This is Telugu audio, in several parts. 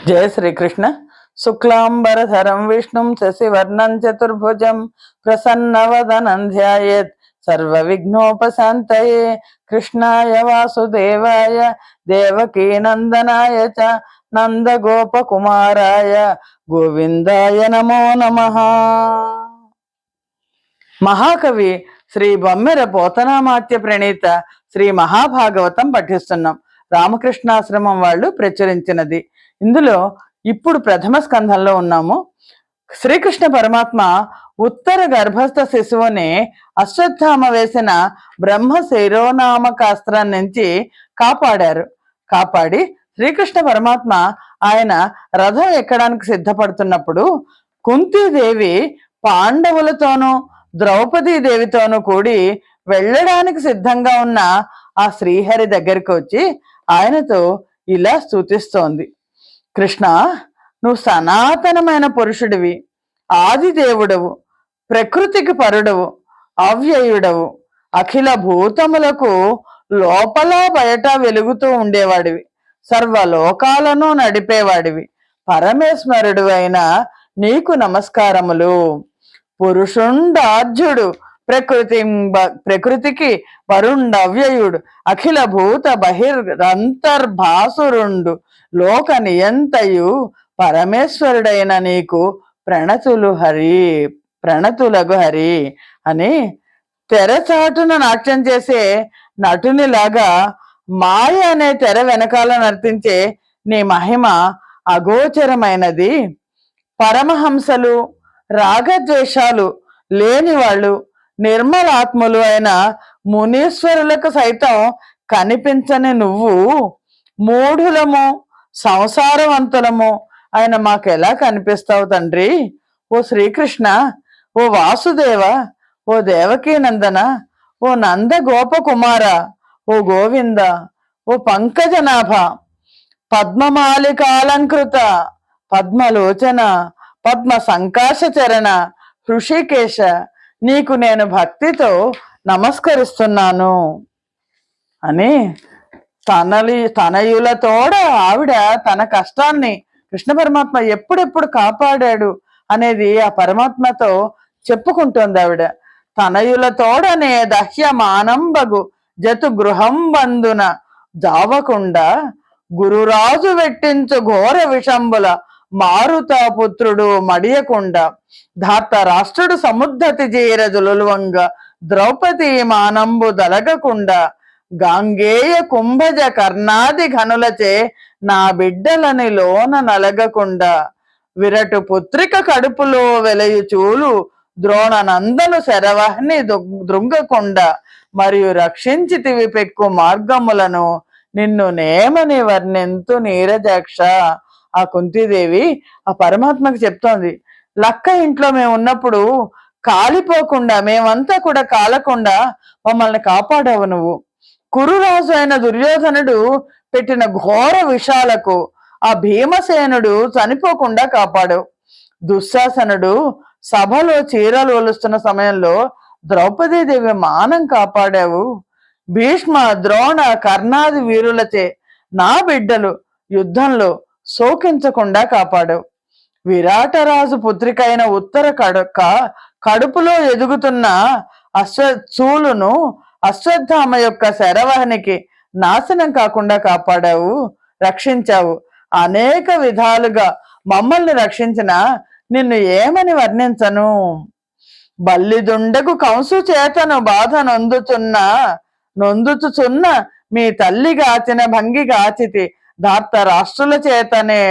జయ శ్రీకృష్ణ. శుక్లాంబరధరం విష్ణుం శశివర్ణం చతుర్భుజం ప్రసన్నవదనం ధ్యాయేత్ సర్వ విఘ్నోపశాంతయే. కృష్ణాయ వాసుదేవాయ దేవకీ నందనాయ చ నందగోపకుమారాయ గోవిందాయ నమో నమః. మహాకవి శ్రీ బొమ్మెర పోతనామాత్య ప్రణీత శ్రీ మహాభాగవతం పఠిస్తున్నాం. రామకృష్ణాశ్రమం వాళ్ళు ప్రచురించినది. ఇందులో ఇప్పుడు ప్రథమ స్కంధంలో ఉన్నాము. శ్రీకృష్ణ పరమాత్మ ఉత్తర గర్భస్థ శిశువుని అశ్వత్థామ వేసిన బ్రహ్మ శిరోనామకాస్త్రం నుంచి కాపాడి శ్రీకృష్ణ పరమాత్మ ఆయన రథం ఎక్కడానికి సిద్ధపడుతున్నప్పుడు కుంతీదేవి పాండవులతోనూ ద్రౌపదీదేవితోనూ కూడి వెళ్ళడానికి సిద్ధంగా ఉన్న ఆ శ్రీహరి దగ్గరికి వచ్చి ఆయనతో ఇలా స్తుతిస్తోంది. కృష్ణ, నువ్వు సనాతనమైన పురుషుడివి, ఆదిదేవుడవు, ప్రకృతికి పరుడవు, అవ్యయుడవు, అఖిల భూతములకు లోపల బయట వెలుగుతూ ఉండేవాడివి, సర్వలోకాలను నడిపేవాడివి, పరమేశ్వరుడు అయిన నీకు నమస్కారములు. పురుషుండార్జుడు, ప్రకృతికి వరుండవ్యయుడు, అఖిల భూత బహిరంతర్భాసురుండు, లోక నియంతయు పరమేశ్వరుడైన నీకు ప్రణతులగు హరి అని తెరచాటున నాట్యం చేసే నటునిలాగా మాయ అనే తెర వెనకాల నర్తించే నీ మహిమ అగోచరమైనది. పరమహంసలు, రాగద్వేషాలు లేని వాళ్ళు, నిర్మలాత్ములు అయిన మునీశ్వరులకు సైతం కనిపించని నువ్వు మూఢులము, సంసారవంతులము ఆయన మాకెలా కనిపిస్తావు తండ్రి? ఓ శ్రీకృష్ణ, ఓ వాసుదేవ, ఓ దేవకీ నందన, ఓ నంద గోపకుమార, ఓ గోవింద, ఓ పంకజనాభ, పద్మమాలికాలంకృత, పద్మలోచన, పద్మ సంకాశ చరణ, హృషికేశ, నీకు నేను భక్తితో నమస్కరిస్తున్నాను అని తనయులతోడ ఆవిడ తన కష్టాన్ని కృష్ణ పరమాత్మ ఎప్పుడెప్పుడు కాపాడాడు అనేది ఆ పరమాత్మతో చెప్పుకుంటోంది ఆవిడ. తనయులతోడనే దహ్యమానంబగు జతు గృహం బంధున జావకుండా గురురాజు వెట్టించు ఘోర విషంబుల మారుతా పుత్రుడు మడియకుండా ధాత రాష్ట్రుడు సముద్ధతి జీరజులువంగ ద్రౌపది మానంబు దలగకుండా గాంగేయ కుంభజ కర్ణాది ఘనులచే నా బిడ్డలని లోన నలగకుండా విరటు పుత్రిక కడుపులో వెలయుచూలు ద్రోణ నందను శరవహ్ని దృంగకుండా మరియు రక్షించితివి పెక్కు మార్గములను నిన్ను నేమని వర్ణెంతు నీరజాక్ష. ఆ కుంతీదేవి ఆ పరమాత్మకి చెప్తోంది, లక్క ఇంట్లో మేము ఉన్నప్పుడు కాలిపోకుండా, మేమంతా కూడా కాలకుండా మమ్మల్ని కాపాడావు నువ్వు. కురురాజు అయిన దుర్యోధనుడు పెట్టిన ఘోర విషాలకు ఆ భీమసేనుడు చనిపోకుండా కాపాడావు. దుశ్శాసనుడు సభలో చీరలు ఒలుస్తున్న సమయంలో ద్రౌపదీదేవి మానం కాపాడావు. భీష్మ, ద్రోణ, కర్ణాది వీరులచే నా బిడ్డలు యుద్ధంలో శోకించకుండా కాపాడావు. విరాటరాజు పుత్రికైన ఉత్తర కడుపులో ఎదుగుతున్న చూలును అశ్వత్థామ యొక్క శరవహనికి నాశనం కాకుండా కాపాడావు, రక్షించావు. అనేక విధాలుగా మమ్మల్ని రక్షించిన నిన్ను ఏమని వర్ణించను? బల్లిదుండకు కంసు చేతను బాధ నొందుచుచున్న మీ తల్లి గాచిన భంగి గాచితి ధార్త రాష్ట్రుల చేతనే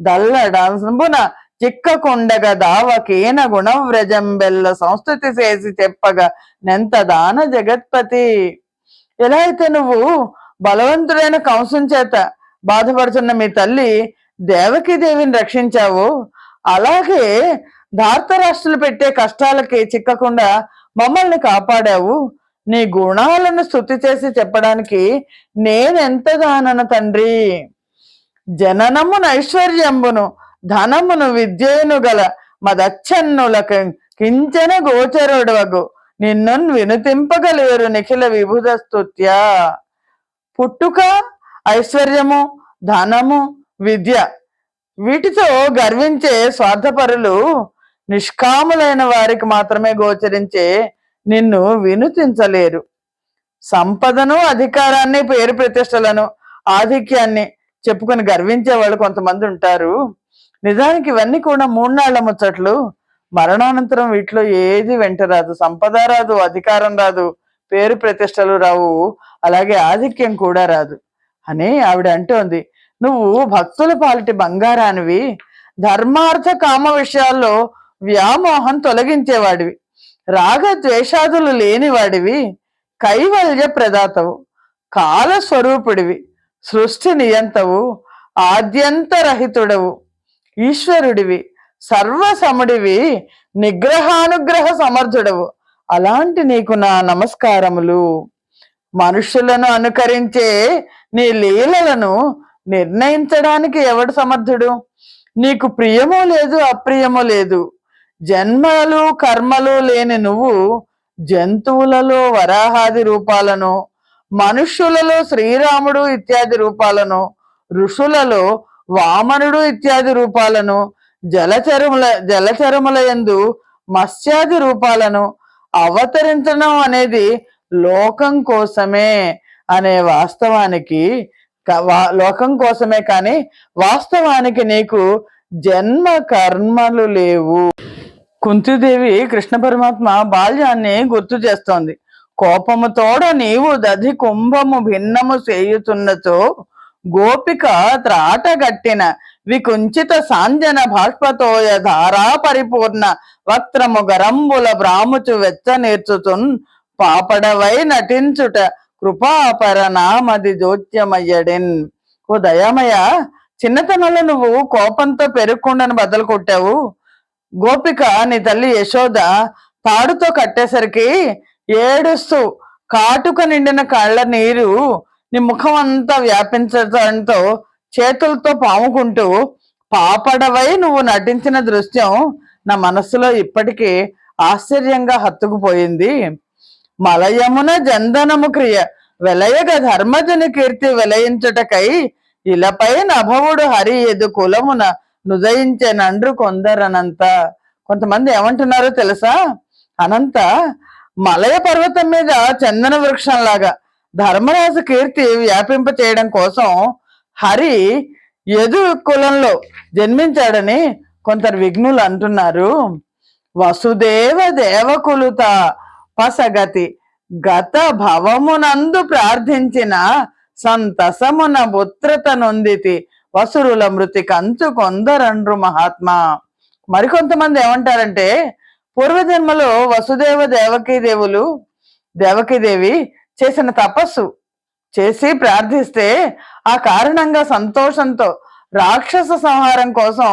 దల్లడంబున చిక్కకుండగా దావకీన గుణవ్రజంబెల్ల సంస్థితి చేసి చెప్పగా నెంత దాన జగత్పతి. ఎలా అయితే నువ్వు బలవంతుడైన కంసుని చేత బాధపడుతున్న మీ తల్లి దేవకీదేవిని రక్షించావు, అలాగే ధార్తరాష్ట్రులు పెట్టే కష్టాలకి చిక్కకుండా మమ్మల్ని కాపాడావు. నీ గుణాలను స్తుతి చేసి చెప్పడానికి నేనెంత దానన తండ్రి. జననమును ఐశ్వర్యంబును ధనమును విద్యను గల మదచ్చన్నులకు కించన గోచరుడవగు నిన్ను వినుతింపగలేరు నిఖిల విభుద స్తుత్య. పుట్టుక, ఐశ్వర్యము, ధనము, విద్య వీటితో గర్వించే స్వార్థపరులు నిష్కాములైన వారికి మాత్రమే గోచరించే నిన్ను వినుతించలేరు. సంపదను, అధికారాన్ని, పేరు ప్రతిష్టలను, ఆధిక్యాన్ని చెప్పుకొని గర్వించే వాళ్ళు కొంతమంది ఉంటారు. నిజానికి ఇవన్నీ కూడా మూడునాళ్ల ముచ్చట్లు. మరణానంతరం వీటిలో ఏది వెంట రాదు. సంపద రాదు, అధికారం రాదు, పేరు ప్రతిష్టలు రావు, అలాగే ఆధిక్యం కూడా రాదు అని ఆవిడ అంటోంది. నువ్వు భక్తుల పాలిటి బంగారానివి, ధర్మార్థ కామ విషయాల్లో వ్యామోహం తొలగించేవాడివి, రాగ ద్వేషాదులు లేనివాడివి, కైవల్య ప్రదాతవు, కాల స్వరూపుడివి, సృష్టి నియంతవు, ఆద్యంతరహితుడవు, ఈశ్వరుడివి, సర్వసముడివి, నిగ్రహానుగ్రహ సమర్థుడవు. అలాంటి నీకు నా నమస్కారములు. మనుషులను అనుకరించే నీ లీలలను నిర్ణయించడానికి ఎవడు సమర్థుడు? నీకు ప్రియము లేదు, అప్రియము లేదు. జన్మలు కర్మలు లేని నువ్వు జంతువులలో వరాహాది రూపాలను, మనుష్యులలో శ్రీరాముడు ఇత్యాది రూపాలను, ఋషులలో వామనుడు ఇత్యాది రూపాలను, జలచరముల యందు మత్స్యాది రూపాలను అవతరించడం అనేది లోకం కోసమే అనే వాస్తవానికి, లోకం కోసమే కానీ వాస్తవానికి నీకు జన్మ కర్మలు లేవు. కుంతిదేవి కృష్ణ పరమాత్మ బాల్యాన్ని గుర్తు చేస్తోంది. కోపము తోడ నీవు దధి కుంభము భిన్నము చేయుతున్నచో గోపిక త్రాటగట్టిన వికుంచిత సాంజన బాష్పతోయ ధారా పరిపూర్ణ వక్త్రము గరంబుల బ్రాముచు వెచ్చ నేర్చుతున్ పాపడవై నటించుట కృపాపరనామది జోత్యమయ్యడిన్. ఓ దయామయ, చిన్నతనంలో నువ్వు కోపంతో పెరుగుకుండను బద్దలు కొట్టావు. గోపిక నీ తల్లి యశోద తాడుతో కట్టేసరికి ఏడుస్తూ కాటుక నిండిన కళ్ళ నీరు నీ ముఖం అంతా వ్యాపించడంతో చేతులతో పాముకుంటూ పాపడవై నువ్వు నటించిన దృశ్యం నా మనస్సులో ఇప్పటికీ ఆశ్చర్యంగా హత్తుకుపోయింది. మలయమున జందనము క్రియ వెలయగ ధర్మజుని కీర్తి వెలయించుటకై ఇలపై నభవుడు హరి ఎదు కులమున నుదయించే నండ్రు కొందరనంత. కొంతమంది ఏమంటున్నారో తెలుసా? అనంత మలయ పర్వతం మీద చందన వృక్షంలాగా ధర్మరాజు కీర్తి వ్యాపింప చేయడం కోసం హరి యదు కులంలో జన్మించాడని కొందరు విఘ్నులు అంటున్నారు. వసుదేవ దేవకులుత పసగతి గత భవమునందు ప్రార్థించిన సంతసమున పుత్రత నొందితి వసురుల మృతి కంచు కొందరండ్రు మహాత్మా. మరికొంతమంది ఏమంటారంటే, పూర్వజన్మలో వసుదేవ దేవకీదేవి చేసిన తపస్సు చేసి ప్రార్థిస్తే ఆ కారణంగా సంతోషంతో రాక్షస సంహారం కోసం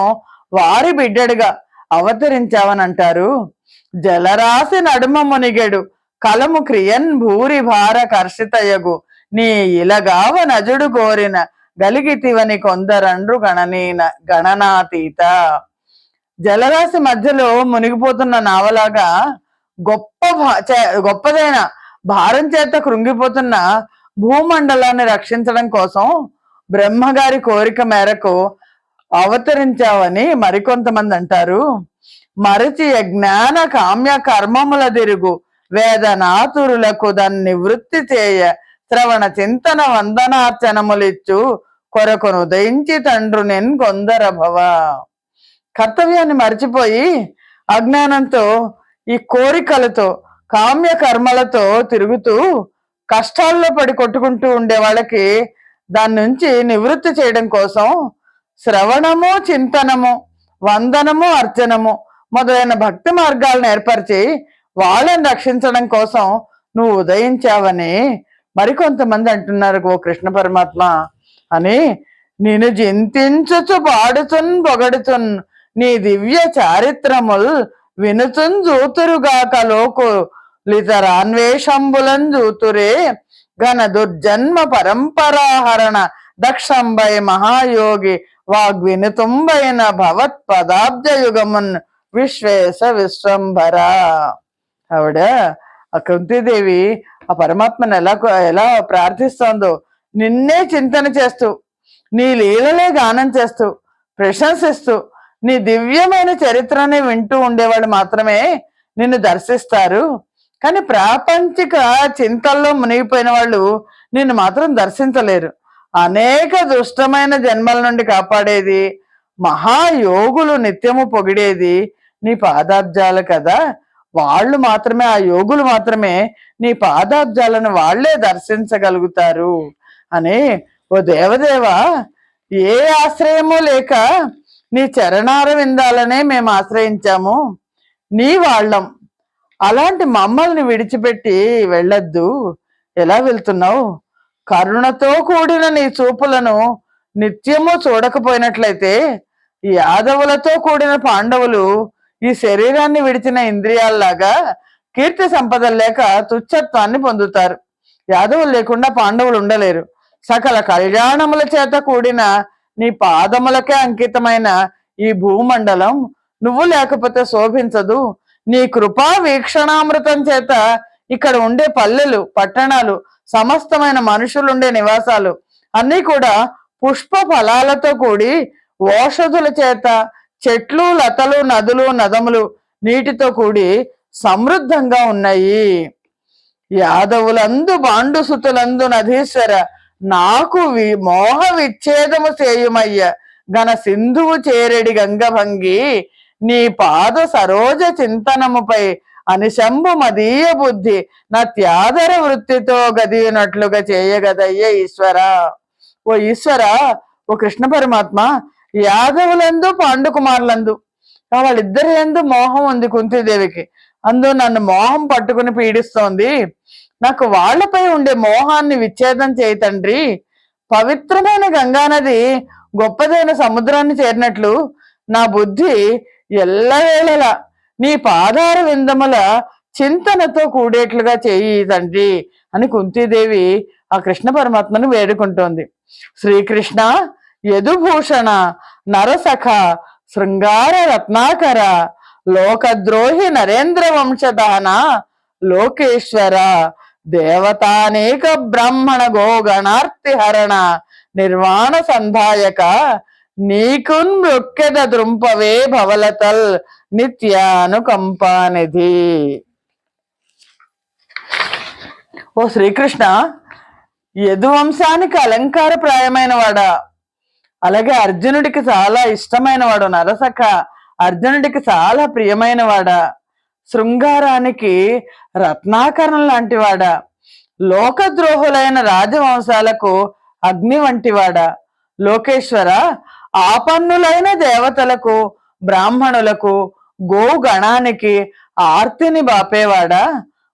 వారి బిడ్డడిగా అవతరించావని అంటారు. జలరాశి నడుమ మునిగెడు కలము క్రియన్ భూరి భార కర్షితయగు నీ ఇలగావ నజుడు కోరిన గలిగితివని కొందరండ్రు గణనాతీత. జలరాశి మధ్యలో మునిగిపోతున్న నావలాగా గొప్పదైన భారం చేత కృంగిపోతున్న భూమండలాన్ని రక్షించడం కోసం బ్రహ్మగారి కోరిక మేరకు అవతరించావని మరికొంతమంది అంటారు. మరచి జ్ఞాన కామ్య కర్మముల తిరుగు వేదనాతురులకు దాన్ని నివృత్తి చేయ శ్రవణ చింతన వందనార్చనములిచ్చు కొరకును ఉదయించి తండ్రు నేను కొందర భవ. కర్తవ్యాన్ని మర్చిపోయి అజ్ఞానంతో ఈ కోరికలతో కామ్య కర్మలతో తిరుగుతూ కష్టాల్లో పడి కొట్టుకుంటూ ఉండే వాళ్ళకి దాని నుంచి నివృత్తి చేయడం కోసం శ్రవణము, చింతనము, వందనము, అర్చనము మొదలైన భక్తి మార్గాలను ఏర్పరిచి వాళ్ళని రక్షించడం కోసం నువ్వు ఉదయించావని మరికొంతమంది అంటున్నారు. ఓ కృష్ణ పరమాత్మ అని నేను జింతించుచు పాడుచున్ పొగడుచున్ నీ దివ్య చారిత్రముల్ వినుచున్ జూతురుగాక లోకు లితరాన్వేషంబులం జూతురే ఘన దుర్జన్మ పరంపరాహరణ దక్షంబై మహాయోగి వాగ్వినుతుంబైన భవత్ పదాబ్జయుగమున్ విశ్వేశ విశ్వంభర. ఆవిడ ఆ కుంతీదేవి ఆ పరమాత్మను ఎలా ప్రార్థిస్తోందో, నిన్నే చింతన చేస్తూ నీ లీలలే గానం చేస్తూ ప్రశంసిస్తూ నీ దివ్యమైన చరిత్రని వింటూ ఉండేవాళ్ళు మాత్రమే నిన్ను దర్శిస్తారు. కానీ ప్రాపంచిక చింతల్లో మునిగిపోయిన వాళ్ళు నిన్ను మాత్రం దర్శించలేరు. అనేక దుష్టమైన జన్మల నుండి కాపాడేది, మహాయోగులు నిత్యము పొగిడేది నీ పాదాబ్జాలు కదా. వాళ్ళు మాత్రమే, ఆ యోగులు మాత్రమే నీ పాదాబ్జాలను వాళ్లే దర్శించగలుగుతారు అని. ఓ దేవదేవ, ఏ ఆశ్రయము లేక నీ చరణార విందాలనే మేము ఆశ్రయించాము, నీ వాళ్ళం. అలాంటి మమ్మల్ని విడిచిపెట్టి వెళ్ళొద్దు. ఎలా వెళ్తున్నావు? కరుణతో కూడిన నీ చూపులను నిత్యము చూడకపోయినట్లయితే యాదవులతో కూడిన పాండవులు ఈ శరీరాన్ని విడిచిన ఇంద్రియాల్లాగా కీర్తి సంపదలు లేక తుచ్చత్వాన్ని పొందుతారు. యాదవులు లేకుండా పాండవులు ఉండలేరు. సకల కళ్యాణముల చేత కూడిన నీ పాదములకే అంకితమైన ఈ భూమండలం నువ్వు లేకపోతే శోభించదు. నీ కృపా వీక్షణామృతం చేత ఇక్కడ ఉండే పల్లెలు, పట్టణాలు, సమస్తమైన మనుషులుండే నివాసాలు అన్నీ కూడా పుష్ప ఫలాలతో కూడి ఓషధుల చేత, చెట్లు, లతలు, నదులు, నదములు, నీటితో కూడి సమృద్ధంగా ఉన్నాయి. యాదవులందు బాండుసుతులందు నదీశ్వర, నాకు మోహ విచ్ఛేదము చేయుమయ్య. గన సింధువు చేరెడి గంగభంగి, నీ పాద సరోజ చింతనముపై అనిశంభు మదీయ బుద్ధి నా త్యాదర వృత్తితో గదినట్లుగా చేయగదయ్య ఈశ్వర. ఓ ఈశ్వర, ఓ కృష్ణ పరమాత్మ, యాదవులందు పాండుకుమారులందు వాళ్ళిద్దరి యందు మోహం ఉంది కుంతీదేవికి. అందు నన్ను మోహం పట్టుకుని పీడిస్తోంది. నాకు వాళ్లపై ఉండే మోహాన్ని విచ్ఛేదం చేయి తండ్రి. పవిత్రమైన గంగానది గొప్పదైన సముద్రాన్ని చేరినట్లు నా బుద్ధి ఎల్లవేళలా నీ పాదార విందముల చింతనతో కూడేట్లుగా చేయి తండ్రి అని కుంతీదేవి ఆ కృష్ణ పరమాత్మను వేడుకుంటోంది. శ్రీకృష్ణ యదుభూషణ నరసఖ శృంగార రత్నాకర లోకద్రోహి నరేంద్ర వంశదాన లోకేశ్వర దేవతానేక బ్రాహ్మణ గోగణార్తిహరణ నిర్వాణ సంధాయక నీకున్ మృక్కెద దృంపవే భవలతల్ నిత్యానుకంపానిధి. ఓ శ్రీకృష్ణ, యదువంశానికి అలంకార ప్రాయమైన వాడా, అలాగే అర్జునుడికి చాలా ఇష్టమైన వాడు, నరసఖ అర్జునుడికి చాలా ప్రియమైన వాడా, శృంగారానికి రత్నాకరణం లాంటి వాడా, లోకద్రోహులైన రాజవంశాలకు అగ్ని వంటివాడా, లోకేశ్వర ఆపన్నులైన దేవతలకు, బ్రాహ్మణులకు, గోగణానికి ఆర్తిని బాపేవాడా,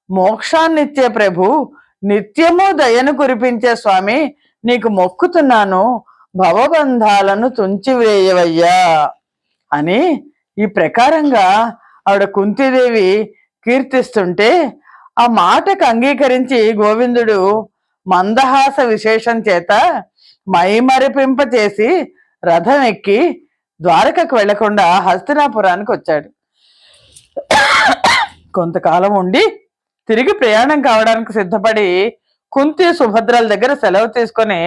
మోక్షాన్నిచ్చే ప్రభు, నిత్యము దయను కురిపించే స్వామి, నీకు మొక్కుతున్నాను, భవబంధాలను తుంచివేయవయ్యా అని ఈ ప్రకారంగా ఆవిడ కుంతీదేవి కీర్తిస్తుంటే ఆ మాటకు అంగీకరించి గోవిందుడు మందహాస విశేషం చేత మైమరిపింప చేసి రథం ఎక్కి ద్వారకకు వెళ్లకుండా హస్తినాపురానికి వచ్చాడు. కొంతకాలం ఉండి తిరిగి ప్రయాణం కావడానికి సిద్ధపడి కుంతి సుభద్రల దగ్గర సెలవు తీసుకొని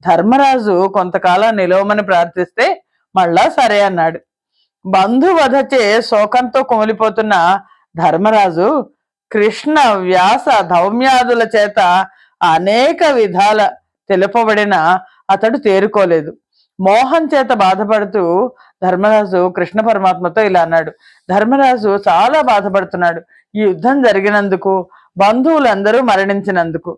ధర్మరాజు కొంతకాలం నిలవమని ప్రార్థిస్తే మళ్ళా సరే అన్నాడు. బంధువధచే శోకంతో కుమిలిపోతున్న ధర్మరాజు కృష్ణ వ్యాస ధౌమ్యాదుల చేత అనేక విధాల తెలుపబడిన అతడు తేరుకోలేదు. మోహం చేత బాధపడుతూ ధర్మరాజు కృష్ణ పరమాత్మతో ఇలా అన్నాడు. ధర్మరాజు చాలా బాధపడుతున్నాడు ఈ యుద్ధం జరిగినందుకు, బంధువులందరూ మరణించినందుకు.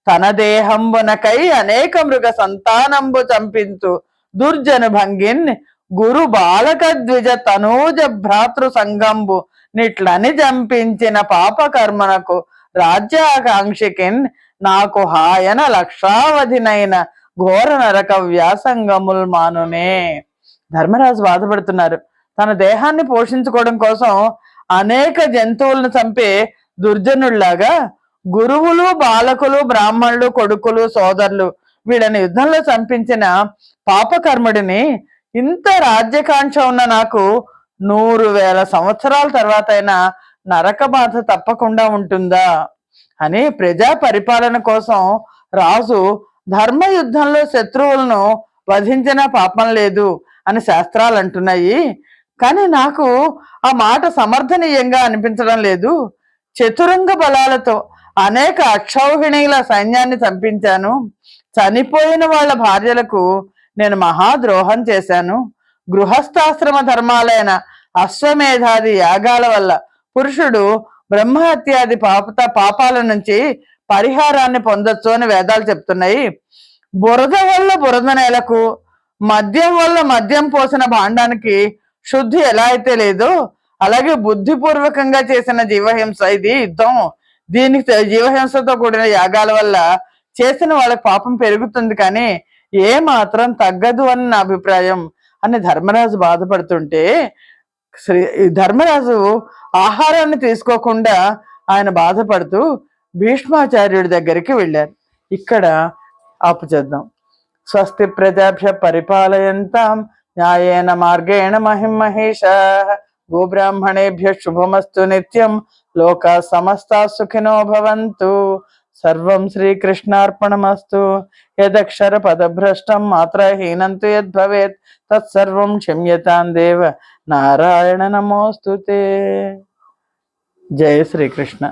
తన దేహంబునకై అనేక మృగ సంతానంబు చంపించు దుర్జను భంగిన్ గురు బాలక ద్విజ తనూజ భ్రాతృ సంగంబు నిట్లని జంపించిన పాపకర్మనకు రాజ్యాకాంక్షికిన్ నాకు హాయన లక్షావధినైన ఘోర నరక వ్యాసంగముల్ మానునే. ధర్మరాజు బాధపడుతున్నారు. తన దేహాన్ని పోషించుకోవడం కోసం అనేక జంతువులను చంపే దుర్జనుల్లాగా గురువులు, బాలకులు, బ్రాహ్మణులు, కొడుకులు, సోదరులు వీళ్ళని యుద్ధంలో చంపించిన పాపకర్ముడిని ఇంత రాజ్యకాంక్ష ఉన్న నాకు 100,000 సంవత్సరాల తర్వాత అయినా నరక బాధ తప్పకుండా ఉంటుందా అని ప్రజా పరిపాలన కోసం రాజు ధర్మ యుద్ధంలో శత్రువులను వధించిన పాపం లేదు అని శాస్త్రాలు అంటున్నాయి. కానీ నాకు ఆ మాట సమర్థనీయంగా అనిపించడం లేదు. చతురంగ బలాలతో అనేక అక్షౌహిణీల సైన్యాన్ని చంపించాను. చనిపోయిన వాళ్ళ భార్యలకు నేను మహాద్రోహం చేశాను. గృహస్థాశ్రమ ధర్మాలైన అశ్వమేధాది యాగాల వల్ల పురుషుడు బ్రహ్మహత్యాది పాపాల నుంచి పరిహారాన్ని పొందొచ్చు అని వేదాలు చెప్తున్నాయి. బురద వల్ల బురద నేలకు, మద్యం వల్ల మద్యం పోసిన భాండానికి శుద్ధి ఎలా అయితే లేదో, అలాగే బుద్ధిపూర్వకంగా చేసిన జీవహింస, ఇది యుద్ధం, దీనికి జీవహింసతో కూడిన యాగాల వల్ల చేసిన వాళ్ళకి పాపం పెరుగుతుంది కానీ ఏ మాత్రం తగ్గదు అని నా అభిప్రాయం అని ధర్మరాజు బాధపడుతుంటే, ధర్మరాజు ఆహారాన్ని తీసుకోకుండా ఆయన బాధపడుతూ భీష్మాచార్యుడి దగ్గరికి వెళ్ళారు. ఇక్కడ ఆపు చేద్దాం. స్వస్తి ప్రజాభ్య పరిపాలయంతాం న్యాయేన మార్గేణ మహిం మహేషాః గోబ్రాహ్మణేభ్య శుభమస్తు నిత్యం లోకా సమస్తా సుఖినో భవంతు. సర్వం శ్రీకృష్ణార్పణమస్తు. యదక్షర పదభ్రష్టం మాత్రహీనం తు యద్భవేత్ తత్సర్వం క్షమ్యతాం దేవ నారాయణ నమోస్తుతే. జయ శ్రీకృష్ణ.